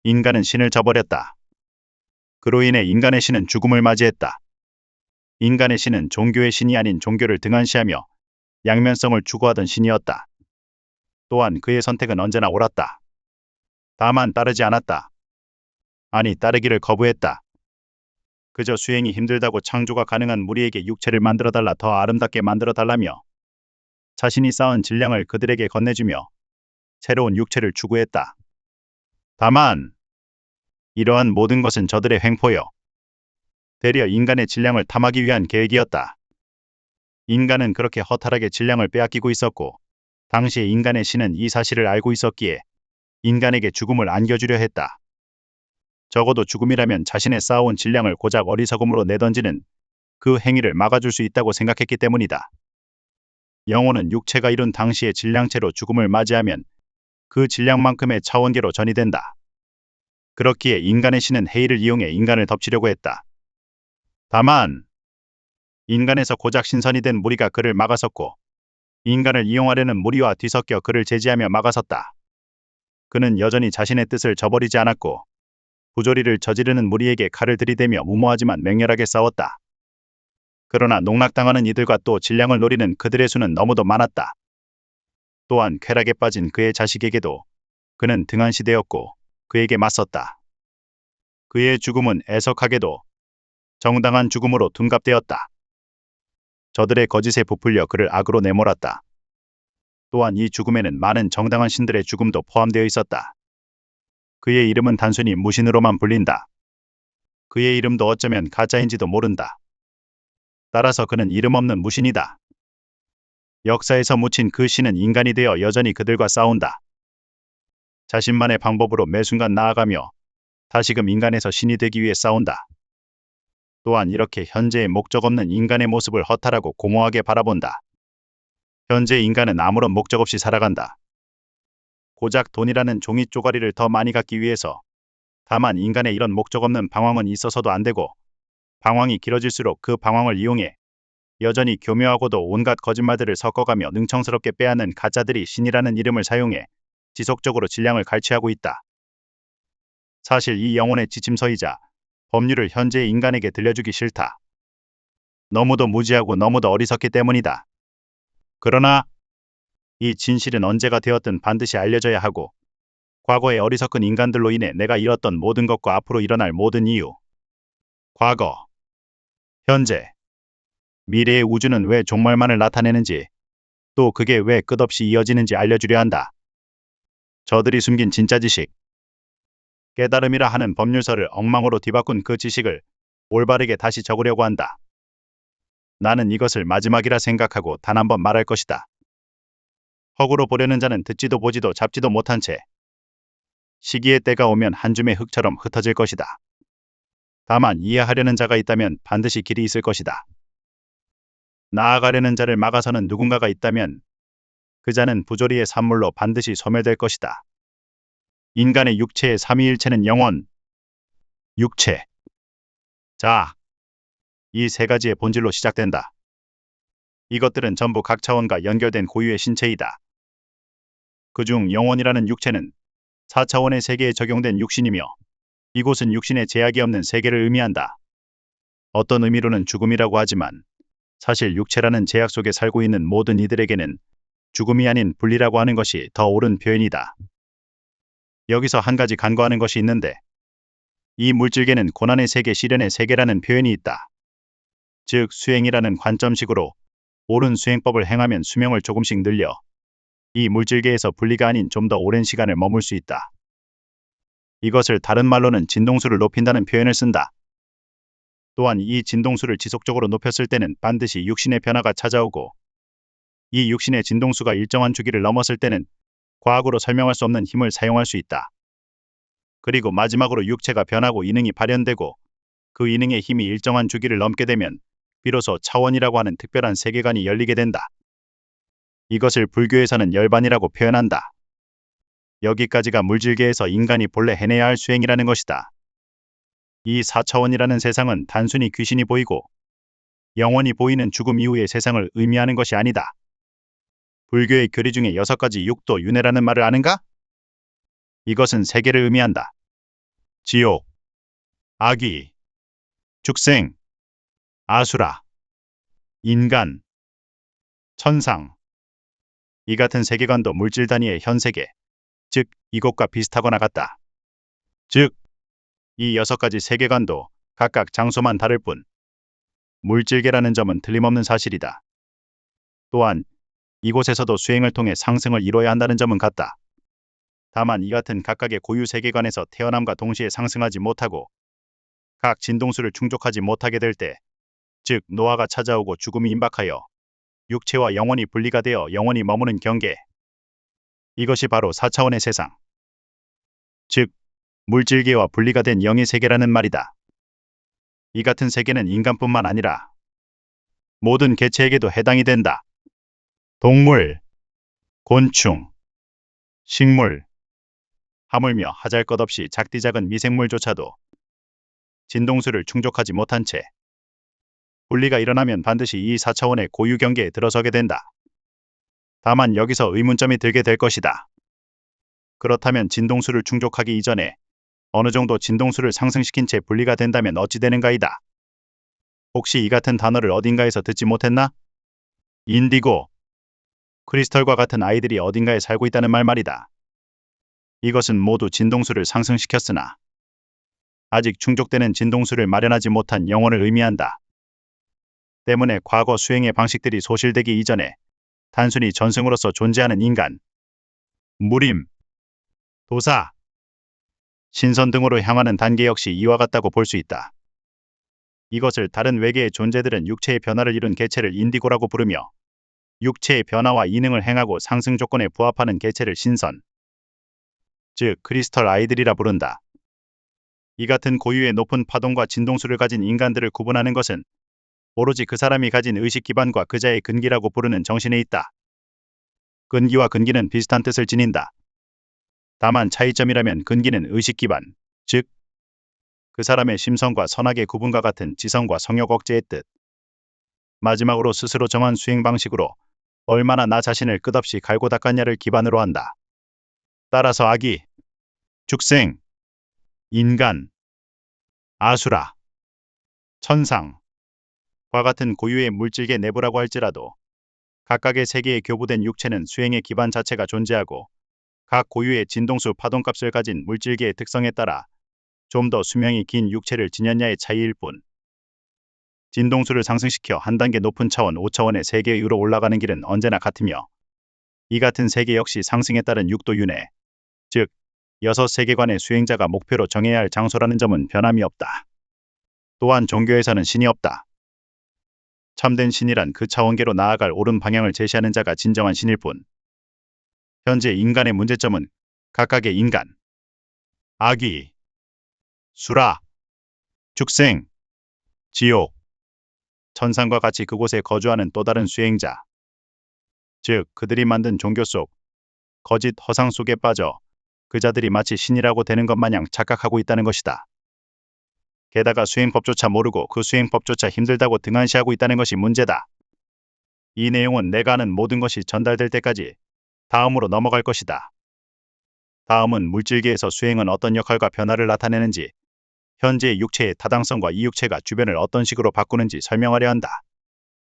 인간은 신을 저버렸다. 그로 인해 인간의 신은 죽음을 맞이했다. 인간의 신은 종교의 신이 아닌 종교를 등한시하며 양면성을 추구하던 신이었다. 또한 그의 선택은 언제나 옳았다. 다만 따르지 않았다. 아니, 따르기를 거부했다. 그저 수행이 힘들다고 창조가 가능한 무리에게 육체를 만들어달라, 더 아름답게 만들어달라며 자신이 쌓은 질량을 그들에게 건네주며 새로운 육체를 추구했다. 다만 이러한 모든 것은 저들의 횡포여 되려 인간의 질량을 탐하기 위한 계획이었다. 인간은 그렇게 허탈하게 질량을 빼앗기고 있었고 당시에 인간의 신은 이 사실을 알고 있었기에 인간에게 죽음을 안겨주려 했다. 적어도 죽음이라면 자신의 쌓아온 질량을 고작 어리석음으로 내던지는 그 행위를 막아줄 수 있다고 생각했기 때문이다. 영혼은 육체가 이룬 당시의 질량체로 죽음을 맞이하면 그 질량만큼의 차원계로 전이된다. 그렇기에 인간의 신은 해이를 이용해 인간을 덮치려고 했다. 다만 인간에서 고작 신선이 된 무리가 그를 막아섰고 인간을 이용하려는 무리와 뒤섞여 그를 제지하며 막아섰다. 그는 여전히 자신의 뜻을 저버리지 않았고 부조리를 저지르는 무리에게 칼을 들이대며 무모하지만 맹렬하게 싸웠다. 그러나 농락당하는 이들과 또 질량을 노리는 그들의 수는 너무도 많았다. 또한 쾌락에 빠진 그의 자식에게도 그는 등한시되었고 그에게 맞섰다. 그의 죽음은 애석하게도 정당한 죽음으로 둔갑되었다. 저들의 거짓에 부풀려 그를 악으로 내몰았다. 또한 이 죽음에는 많은 정당한 신들의 죽음도 포함되어 있었다. 그의 이름은 단순히 무신으로만 불린다. 그의 이름도 어쩌면 가짜인지도 모른다. 따라서 그는 이름 없는 무신이다. 역사에서 묻힌 그 신은 인간이 되어 여전히 그들과 싸운다. 자신만의 방법으로 매 순간 나아가며 다시금 인간에서 신이 되기 위해 싸운다. 또한 이렇게 현재의 목적 없는 인간의 모습을 허탈하고 공허하게 바라본다. 현재 인간은 아무런 목적 없이 살아간다. 고작 돈이라는 종이 쪼가리를 더 많이 갖기 위해서. 다만 인간의 이런 목적 없는 방황은 있어서도 안 되고 방황이 길어질수록 그 방황을 이용해 여전히 교묘하고도 온갖 거짓말들을 섞어가며 능청스럽게 빼앗는 가짜들이 신이라는 이름을 사용해 지속적으로 질량을 갈취하고 있다. 사실 이 영혼의 지침서이자 법률을 현재의 인간에게 들려주기 싫다. 너무도 무지하고 너무도 어리석기 때문이다. 그러나 이 진실은 언제가 되었든 반드시 알려져야 하고 과거의 어리석은 인간들로 인해 내가 잃었던 모든 것과 앞으로 일어날 모든 이유, 과거, 현재, 미래의 우주는 왜 종말만을 나타내는지 또 그게 왜 끝없이 이어지는지 알려주려 한다. 저들이 숨긴 진짜 지식, 깨달음이라 하는 법률서를 엉망으로 뒤바꾼 그 지식을 올바르게 다시 적으려고 한다. 나는 이것을 마지막이라 생각하고 단 한 번 말할 것이다. 허구로 보려는 자는 듣지도 보지도 잡지도 못한 채 시기의 때가 오면 한 줌의 흙처럼 흩어질 것이다. 다만 이해하려는 자가 있다면 반드시 길이 있을 것이다. 나아가려는 자를 막아서는 누군가가 있다면 그 자는 부조리의 산물로 반드시 소멸될 것이다. 인간의 육체의 삼위일체는 영혼, 육체, 자, 이 세 가지의 본질로 시작된다. 이것들은 전부 각 차원과 연결된 고유의 신체이다. 그중 영혼이라는 육체는 4차원의 세계에 적용된 육신이며 이곳은 육신의 제약이 없는 세계를 의미한다. 어떤 의미로는 죽음이라고 하지만 사실 육체라는 제약 속에 살고 있는 모든 이들에게는 죽음이 아닌 분리라고 하는 것이 더 옳은 표현이다. 여기서 한 가지 간과하는 것이 있는데 이 물질계는 고난의 세계, 시련의 세계라는 표현이 있다. 즉 수행이라는 관점식으로 옳은 수행법을 행하면 수명을 조금씩 늘려 이 물질계에서 분리가 아닌 좀 더 오랜 시간을 머물 수 있다. 이것을 다른 말로는 진동수를 높인다는 표현을 쓴다. 또한 이 진동수를 지속적으로 높였을 때는 반드시 육신의 변화가 찾아오고 이 육신의 진동수가 일정한 주기를 넘었을 때는 과학으로 설명할 수 없는 힘을 사용할 수 있다. 그리고 마지막으로 육체가 변하고 이능이 발현되고 그 이능의 힘이 일정한 주기를 넘게 되면 비로소 차원이라고 하는 특별한 세계관이 열리게 된다. 이것을 불교에서는 열반이라고 표현한다. 여기까지가 물질계에서 인간이 본래 해내야 할 수행이라는 것이다. 이 4차원이라는 세상은 단순히 귀신이 보이고 영원히 보이는 죽음 이후의 세상을 의미하는 것이 아니다. 불교의 교리 중에 6가지 육도 윤회라는 말을 아는가? 이것은 세계를 의미한다. 지옥, 악귀, 축생, 아수라, 인간, 천상. 이 같은 세계관도 물질 단위의 현세계, 즉 이것과 비슷하거나 같다. 즉, 이 6가지 세계관도 각각 장소만 다를 뿐 물질계라는 점은 틀림없는 사실이다. 또한 이곳에서도 수행을 통해 상승을 이뤄야 한다는 점은 같다. 다만 이 같은 각각의 고유 세계관에서 태어남과 동시에 상승하지 못하고 각 진동수를 충족하지 못하게 될 때, 즉 노화가 찾아오고 죽음이 임박하여 육체와 영혼이 분리가 되어 영혼이 머무는 경계. 이것이 바로 4차원의 세상, 즉 물질계와 분리가 된 영의 세계라는 말이다. 이 같은 세계는 인간뿐만 아니라 모든 개체에게도 해당이 된다. 동물, 곤충, 식물, 하물며 하잘것없이 작디작은 미생물조차도 진동수를 충족하지 못한 채 분리가 일어나면 반드시 이 4차원의 고유 경계에 들어서게 된다. 다만 여기서 의문점이 들게 될 것이다. 그렇다면 진동수를 충족하기 이전에 어느 정도 진동수를 상승시킨 채 분리가 된다면 어찌 되는가이다. 혹시 이 같은 단어를 어딘가에서 듣지 못했나? 인디고, 크리스털과 같은 아이들이 어딘가에 살고 있다는 말이다. 이것은 모두 진동수를 상승시켰으나 아직 충족되는 진동수를 마련하지 못한 영혼을 의미한다. 때문에 과거 수행의 방식들이 소실되기 이전에 단순히 전승으로서 존재하는 인간, 무림, 도사, 신선 등으로 향하는 단계 역시 이와 같다고 볼 수 있다. 이것을 다른 외계의 존재들은 육체의 변화를 이룬 개체를 인디고라고 부르며 육체의 변화와 이능을 행하고 상승 조건에 부합하는 개체를 신선, 즉 크리스털 아이들이라 부른다. 이 같은 고유의 높은 파동과 진동수를 가진 인간들을 구분하는 것은 오로지 그 사람이 가진 의식 기반과 그자의 근기라고 부르는 정신에 있다. 근기와 근기는 비슷한 뜻을 지닌다. 다만 차이점이라면 근기는 의식 기반, 즉 그 사람의 심성과 선악의 구분과 같은 지성과 성욕 억제의 뜻. 마지막으로 스스로 정한 수행 방식으로 얼마나 나 자신을 끝없이 갈고 닦았냐를 기반으로 한다. 따라서 악귀, 축생, 인간, 아수라, 천상, 과 같은 고유의 물질계 내부라고 할지라도 각각의 세계에 교부된 육체는 수행의 기반 자체가 존재하고 각 고유의 진동수 파동값을 가진 물질계의 특성에 따라 좀 더 수명이 긴 육체를 지녔냐의 차이일 뿐, 진동수를 상승시켜 한 단계 높은 차원 5차원의 세계 위로 올라가는 길은 언제나 같으며 이 같은 세계 역시 상승에 따른 육도윤회, 즉 6세계관의 수행자가 목표로 정해야 할 장소라는 점은 변함이 없다. 또한 종교에서는 신이 없다. 참된 신이란 그 차원계로 나아갈 옳은 방향을 제시하는 자가 진정한 신일 뿐, 현재 인간의 문제점은 각각의 인간, 악귀, 수라, 축생, 지옥, 천상과 같이 그곳에 거주하는 또 다른 수행자, 즉 그들이 만든 종교 속 거짓 허상 속에 빠져 그자들이 마치 신이라고 되는 것 마냥 착각하고 있다는 것이다. 게다가 수행법조차 모르고 그 수행법조차 힘들다고 등한시하고 있다는 것이 문제다. 이 내용은 내가 아는 모든 것이 전달될 때까지 다음으로 넘어갈 것이다. 다음은 물질계에서 수행은 어떤 역할과 변화를 나타내는지, 현재의 육체의 타당성과 이 육체가 주변을 어떤 식으로 바꾸는지 설명하려 한다.